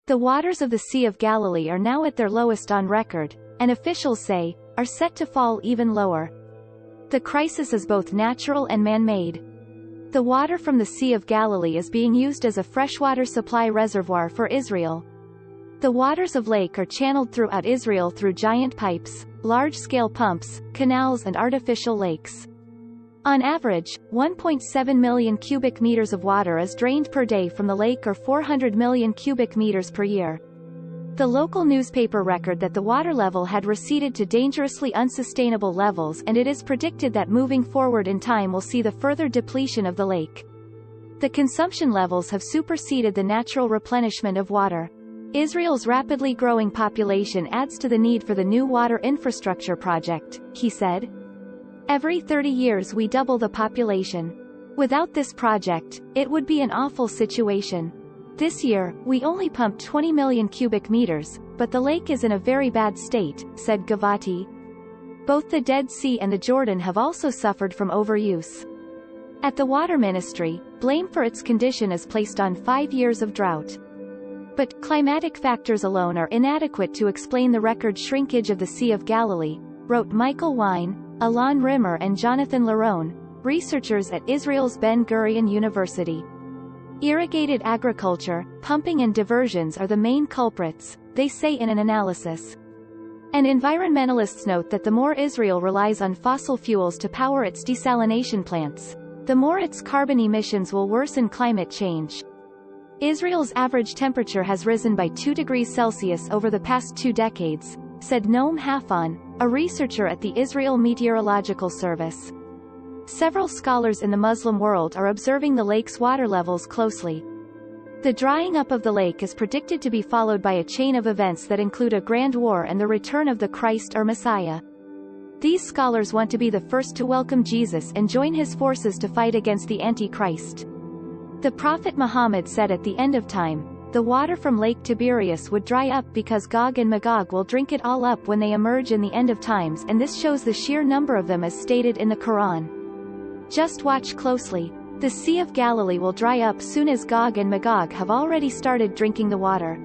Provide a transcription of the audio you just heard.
The waters of the Sea of Galilee are now at their lowest on record, and officials say, are set to fall even lower. The crisis is both natural and man-made. The water from the Sea of Galilee is being used as a freshwater supply reservoir for Israel. The waters of lake are channeled throughout Israel through giant pipes, large-scale pumps, canals and artificial lakes. On average, 1.7 million cubic meters of water is drained per day from the lake, or 400 million cubic meters per year. The local newspaper record that the water level had receded to dangerously unsustainable levels, and it is predicted that moving forward in time will see the further depletion of the lake. The consumption levels have superseded the natural replenishment of water. Israel's rapidly growing population adds to the need for the new water infrastructure project, he said. Every 30 years we double the population. Without this project, it would be an awful situation. This year, we only pumped 20 million cubic meters, but the lake is in a very bad state, said Gavati. Both the Dead Sea and the Jordan have also suffered from overuse. At the Water Ministry, blame for its condition is placed on 5 years of drought. But climatic factors alone are inadequate to explain the record shrinkage of the Sea of Galilee, wrote Michael Wine, Alon Rimmer and Jonathan Larone, researchers at Israel's Ben-Gurion University. Irrigated agriculture, pumping and diversions are the main culprits, they say in an analysis. And environmentalists note that the more Israel relies on fossil fuels to power its desalination plants, the more its carbon emissions will worsen climate change. Israel's average temperature has risen by 2 degrees Celsius over the past 2 decades, said Noam Hafon, a researcher at the Israel Meteorological Service. Several scholars in the Muslim world are observing the lake's water levels closely. The drying up of the lake is predicted to be followed by a chain of events that include a grand war and the return of the Christ or Messiah. These scholars want to be the first to welcome Jesus and join his forces to fight against the Antichrist. The Prophet Muhammad said at the end of time, the water from Lake Tiberias would dry up because Gog and Magog will drink it all up when they emerge in the end of times, and this shows the sheer number of them as stated in the Quran. Just watch closely. The Sea of Galilee will dry up soon as Gog and Magog have already started drinking the water.